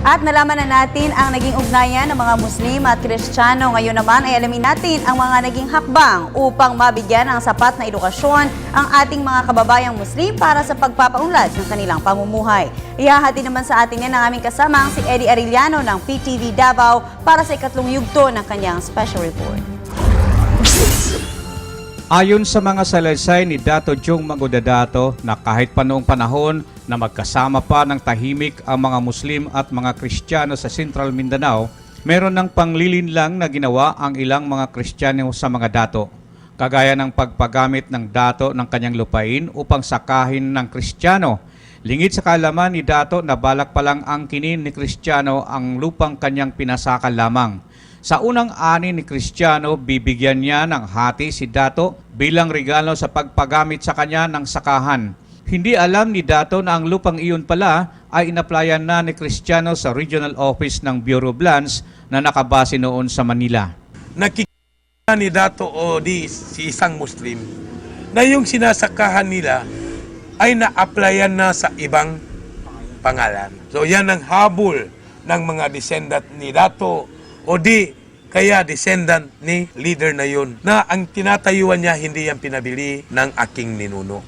At nalaman na natin ang naging ugnayan ng mga Muslim at Kristiyano. Ngayon naman ay alamin natin ang mga naging hakbang upang mabigyan ng sapat na edukasyon ang ating mga kababayang Muslim para sa pagpapaunlad ng kanilang pamumuhay. Ihahati naman sa atin yan ang aming kasamang si Eddie Arellano ng PTV Davao para sa ikatlong yugto ng kanyang special report. Ayon sa mga salaysay ni Dato Jong Magudadato na kahit pa noong panahon na magkasama pa ng tahimik ang mga Muslim at mga Kristiyano sa Central Mindanao, meron ng panglilinlang na ginawa ang ilang mga Kristiyano sa mga dato, kagaya ng pagpagamit ng dato ng kanyang lupain upang sakahin ng Kristiyano. Lingid sa kaalaman ni Dato na balak pa lang angkinin ni Kristiyano ang lupang kanyang pinasakal lamang. Sa unang ani ni Kristiyano, bibigyan niya ng hati si Dato bilang regalo sa pagpagamit sa kanya ng sakahan. Hindi alam ni Dato na ang lupang iyon pala ay inaplayan na ni Kristiyano sa regional office ng Bureau of Lands na nakabase noon sa Manila. Nakikita ni Dato o di si isang Muslim na yung sinasakahan nila ay na-applyan na sa ibang pangalan. So yan ang habol ng mga descendant ni Dato o di kaya descendant ni leader na yun na ang tinatayuan niya hindi yan pinabili ng aking ninuno.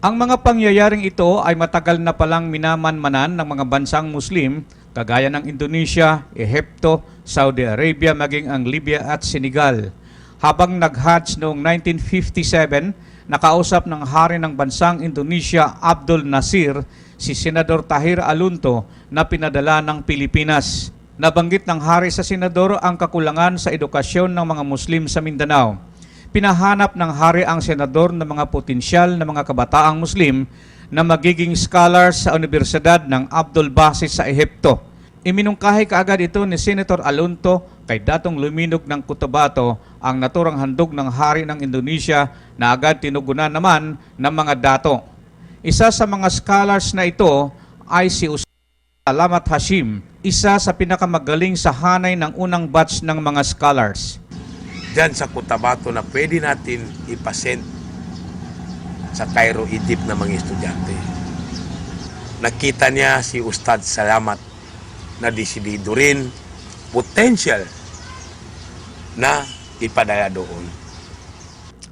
Ang mga pangyayaring ito ay matagal na palang minamanmanan ng mga bansang Muslim kagaya ng Indonesia, Ehipto, Saudi Arabia maging ang Libya at Senegal. Habang nag-Hajj noong 1957, nakausap ng hari ng bansang Indonesia Abdul Nasir si Senador Tahir Alunto na pinadala ng Pilipinas. Nabanggit ng hari sa senador ang kakulangan sa edukasyon ng mga Muslim sa Mindanao. Pinahanap ng hari ang senador ng mga potensyal na mga kabataang Muslim na magiging scholars sa Universidad ng Abdul Basit sa Ehipto. Iminungkahi kaagad ito ni Senator Alunto kay Datong Luminog ng Cotabato ang naturang handog ng hari ng Indonesia na agad tinugunan naman ng mga dato. Isa sa mga scholars na ito ay si Salamat Hashim, isa sa pinakamagaling sa hanay ng unang batch ng mga scholars. Diyan sa Cotabato na pwede natin ipasend sa Cairo, Egypt na mga estudyante. Nakita niya si Ustad Salamat na desidido rin potential na ipadala doon.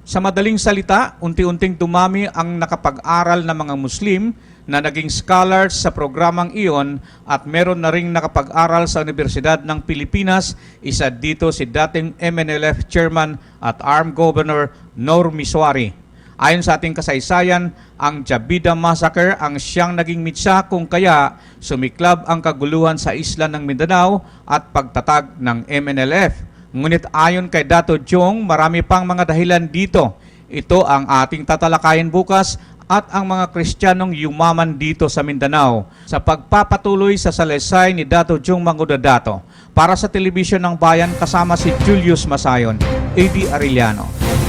Sa madaling salita, unti-unting dumami ang nakapag-aral na mga Muslim na naging scholars sa programang iyon at meron na ring nakapag-aral sa Universidad ng Pilipinas, isa dito si dating MNLF Chairman at Armed Governor Nor Miswari. Ayon sa ating kasaysayan, ang Jabida Massacre ang siyang naging mitsa kung kaya sumiklab ang kaguluhan sa isla ng Mindanao at pagtatag ng MNLF. Ngunit ayon kay Dato Jong, marami pang mga dahilan dito. Ito ang ating tatalakayin bukas at ang mga Kristiyanong yumaman dito sa Mindanao sa pagpapatuloy sa salaysay ni Dato Jong Magudadato. Para sa Telebisyon ng Bayan kasama si Julius Masayon, Eddie Arellano.